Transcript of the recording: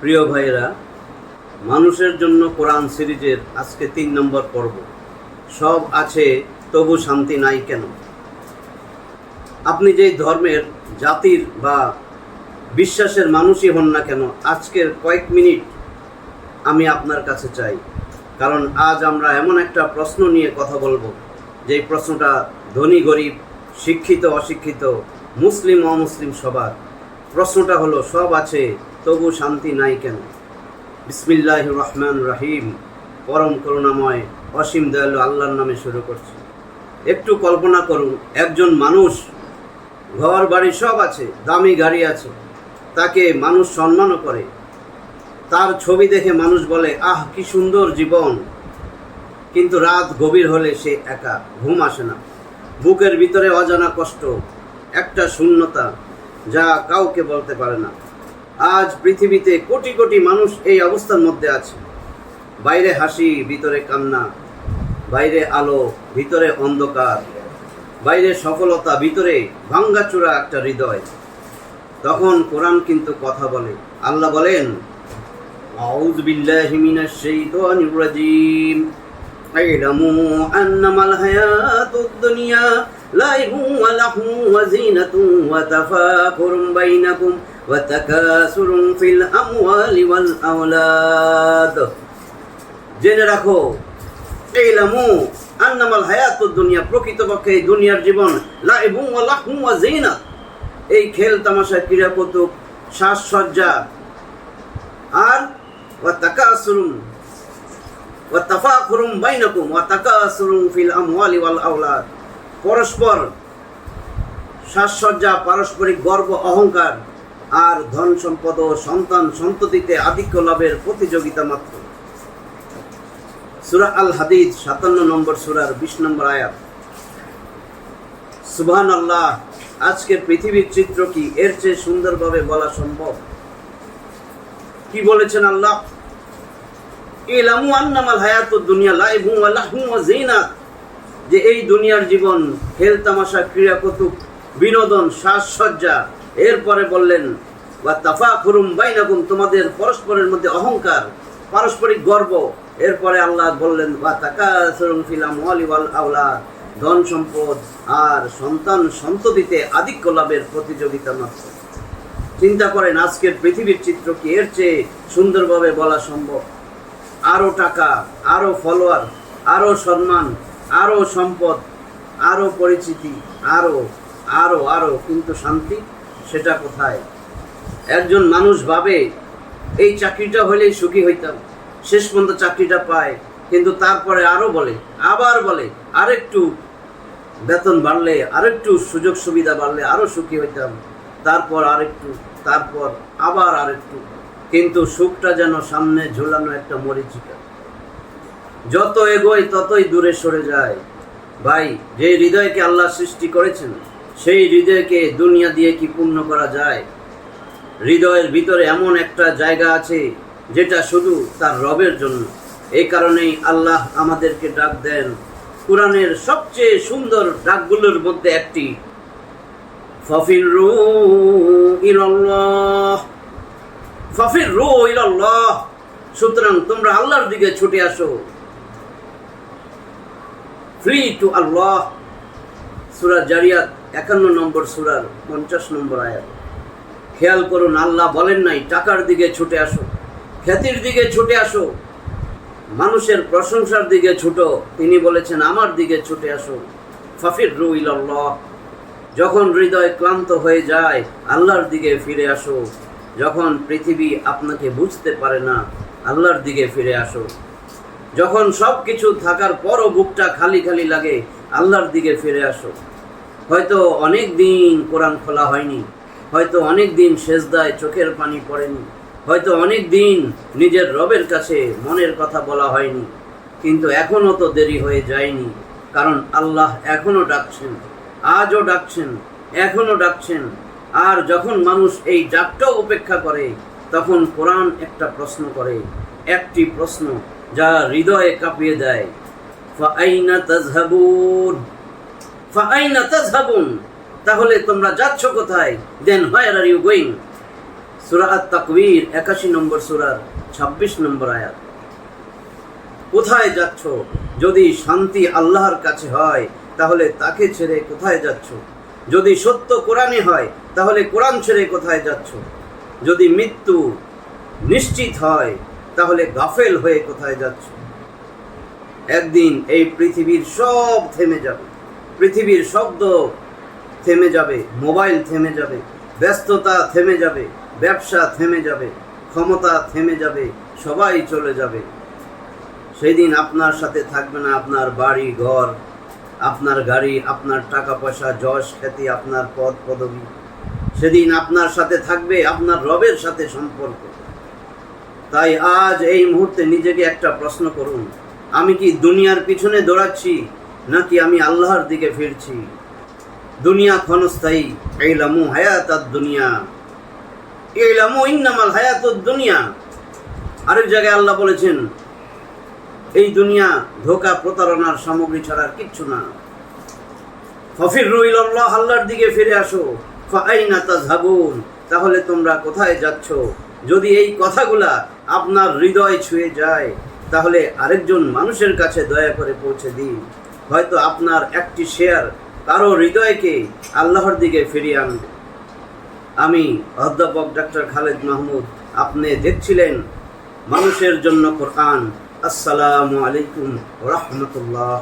প্রিয় ভাইয়েরা, মানুষের জন্য কোরআন সিরিজের আজকে ৩ নম্বর পর্ব। সব আছে তবু শান্তি নাই কেন? আপনি যেই ধর্মের, জাতির বা বিশ্বাসের মানুষই হন না কেন, আজকের কয়েক মিনিট আমি আপনার কাছে চাই। কারণ আজ আমরা এমন একটা প্রশ্ন নিয়ে কথা বলবো, যেই প্রশ্নটা ধনী গরিব, শিক্ষিত অশিক্ষিত, মুসলিম অমুসলিম সবার। প্রশ্নটা হলো, সব আছে তবু শান্তি নাই কেন? বিসমিল্লাহির রহমানির রহিম। পরম করুণাময় অসীম দয়ালু আল্লাহর নামে শুরু করছি। একটু কল্পনা করুন, একজন মানুষ, ঘর বাড়ি সব আছে, দামি গাড়ি আছে, তাকে মানুষ সম্মানও করে, তার ছবি দেখে মানুষ বলে, আহ কি সুন্দর জীবন। কিন্তু রাত গভীর হলে সে একা, ঘুম আসে না, বুকের ভিতরে অজানা কষ্ট, একটা শূন্যতা যা কাউকে বলতে পারে না। আজ পৃথিবীতে কোটি কোটি মানুষ এই অবস্থার মধ্যে আছে। বাইরে হাসি, ভিতরে কান্না, বাইরে আলো, ভিতরে অন্ধকার, বাইরে সফলতা, ভিতরে ভাঙ্গাচোরা একটা হৃদয়। তখন কোরআন কিন্তু কথা বলে। আল্লাহ বলেন, আউযু বিল্লাহি মিনাশ শাইতানির রাজীম, ইলামু আন্নামাল হায়াতুদ দুনিয়া লাইবুন ওয়া লাহু ওয়া যিনাতুন ওয়া তাফাকুরুন বাইনাকুম ওয়া তাকাসুরুন ফিল আমওয়ালি ওয়াল আওলাদ। জেনে রাখো, ইলামু আন্নামাল হায়াতুদ দুনিয়া, প্রকৃতপক্ষে এই দুনিয়ার জীবন, লাইবুন ওয়া লাহু ওয়া যিনাত, এই খেল তামাশা, ক্রীড়া কৌতুক, সাজসজ্জা, আর ওয়া তাকাসুরুন ওয়া তাফাকুরুন বাইনাকুম ওয়া তাকাসুরুন ফিল আমওয়ালি ওয়াল আওলাদ, পরস্পর সাজসজ্জা, পারস্পরিক গর্ব অহংকার, আর ধন সম্পদ ও সন্তান সন্ততিতে আধিক্য লাভের প্রতিযোগিতা মাত্র। সূরা আল হাদিদ ৫৭ নম্বর সূরার ২০ নম্বর আয়াত। সুবহানাল্লাহ। আজকের পৃথিবীর চিত্র কি এর চেয়ে সুন্দরভাবে বলা সম্ভব? কি বলেছেন আল্লাহ? ইলামু আন্নামাল হায়াতুদ দুনিয়া লাইবুন ওয়া লাহু ওয়া যিনাত, যে এই দুনিয়ার জীবন খেল তামাশা, ক্রীড়া কৌতুক, বিনোদন, সাজসজ্জা। এরপরে বললেন, ওয়া তাফাকুরুম বাইনাকুম, তোমাদের পরস্পরের মধ্যে অহংকার, পারস্পরিক গর্ব। এরপরে আল্লাহ বললেন, ওয়া তাকাসুরুন ফিল আমওয়ালি ওয়াল আওলাদ, ধন সম্পদ আর সন্তান সন্ততিতে আধিক্য লাভের প্রতিযোগিতা মাত্র। চিন্তা করেন, আজকের পৃথিবীর চিত্র কি এর চেয়ে সুন্দরভাবে বলা সম্ভব? আরো টাকা, আরো ফলোয়ার, আরো সম্মান, আরো সম্পদ, আরো পরিচিতি, আরো আরো আরো, কিন্তু শান্তি সেটা কোথায়? একজন মানুষ ভাবে, এই চাকরিটা হলেই সুখী হইতাম, শেষ পর্যন্ত চাকরিটা পায়, কিন্তু তারপরে আরো বলে, আবার বলে, আরেকটু বেতন বাড়লে, আরেকটু সুযোগ সুবিধা বাড়লে আরো সুখী হইতাম, তারপর আরেকটু, তারপর আবার আরেকটু, কিন্তু সুখটা যেন সামনে ঝোলানো একটা মরীচিকা, যত এগোয় ততই দূরে সরে যায়। ভাই, যে হৃদয়কে আল্লাহ সৃষ্টি করেছেন, সেই হৃদয়কে দুনিয়া দিয়ে কি পূর্ণ করা যায়? হৃদয়ের ভিতরে এমন একটা জায়গা আছে যেটা শুধু তার রবের জন্য। এই কারণেই আল্লাহ আমাদেরকে ডাক দেন। কোরআনের সবচেয়ে সুন্দর ডাকগুলোর মধ্যে একটি, ফাফিরু ইলাল্লাহ, ফাফিরু ইলাল্লাহ, সুতরাং তোমরা আল্লাহর দিকে ছুটে আসো। ফ্রি টু আল্লাহ, সূরা জারিয়াত ৫১ নম্বর সূরার ৫০ নম্বর আয়াত। খেয়াল করুন, আল্লাহ বলেন নাই টাকার দিকে ছুটে আসো, খ্যাতির দিকে ছুটে আসো, মানুষের প্রশংসার দিকে ছুটো। তিনি বলেছেন, আমার দিকে ছুটে আসো। ফাফিরু ইলাল্লাহ। যখন হৃদয় ক্লান্ত হয়ে যায়, আল্লাহর দিকে ফিরে আসো। যখন পৃথিবী আপনাকে বুঝতে পারে না, আল্লাহর দিকে ফিরে আসো। যখন সব কিছু থাকার পরও বুকটা খালি খালি লাগে, আল্লাহর দিকে ফিরে আসো। হয়তো অনেক দিন কোরআন খোলা হয়নি, হয়তো অনেক দিন সেজদায় চোখের পানি পড়েনি, হয়তো অনেক দিন নিজের রবের কাছে মনের কথা বলা হয়নি, কিন্তু এখনও তো দেরি হয়ে যায়নি। কারণ আল্লাহ এখনও ডাকছেন, আজও ডাকছেন, এখনও ডাকছেন। আর যখন মানুষ এই ডাকটাও উপেক্ষা করে, তখন কোরআন একটা প্রশ্ন করে, একটি প্রশ্ন যা হৃদয়ে কাঁপিয়ে দেয়, ফাআইনা তাযহাবুন, ফাআইনা তাযহাবুন, তাহলে তোমরা যাচ্ছ কোথায়? দেন হোয়ার আর ইউ গোয়িং? সূরা আত-তাকবীর 81 নম্বর সূরার 26 নম্বর আয়াত। কোথায় যাচ্ছ? যদি শান্তি আল্লাহর কাছে হয় তাহলে তাকে ছেড়ে কোথায় যাচ্ছ? যদি সত্য কোরআনে হয় তাহলে কোরআন ছেড়ে কোথায় যাচ্ছ? যদি মৃত্যু নিশ্চিত হয় তাহলে গাফেল হয়ে কোথায় যাচ্ছ? একদিন এই পৃথিবীর সব থেমে যাবে, পৃথিবীর শব্দ থেমে যাবে, মোবাইল থেমে যাবে, ব্যস্ততা থেমে যাবে, ব্যবসা থেমে যাবে, ক্ষমতা থেমে যাবে, সবাই চলে যাবে। সেই দিন আপনার সাথে থাকবে না আপনার বাড়ি ঘর, আপনার গাড়ি, আপনার টাকা পয়সা, যশ খ্যাতি, আপনার পদ পদবি। সেদিন আপনার সাথে থাকবে আপনার রবের সাথে সম্পর্ক। তাই আজ এই মুহূর্তে নিজেকে একটা প্রশ্ন করুন, আমি কি দুনিয়ার পিছনে দৌড়াচ্ছি নাকি আমি আল্লাহর দিকে ফিরছি? দুনিয়া ক্ষণস্থায়ী, ইলামু হায়াতাদ দুনিয়া, ইলামু ইন্নামাল হায়াতুদ দুনিয়া। আরেক জায়গায় আল্লাহ বলেছেন এই দুনিয়া ধোঁকা প্রতারণার সামগ্রী ছাড়া কিচ্ছু না। ফাফিরু ইলাল্লাহ, আল্লাহর দিকে ফিরে আসো। ফাআইনা তাযহাবুন, তাহলে তোমরা কোথায় যাচ্ছ? যদি এই কথাগুলা আপনার হৃদয় ছুঁয়ে যায় তাহলে আরেকজন মানুষের কাছে দয়া করে পৌঁছে দিন। হয়তো আপনার একটি শেয়ার কারো হৃদয়কে আল্লাহর দিকে ফিরিয়ে আনবে। আমি অধ্যাপক ডক্টর খালেদ মাহমুদ, আপনি দেখছিলেন মানুষের জন্য কোরআন। আসসালামু আলাইকুম ওয়া রাহমাতুল্লাহ।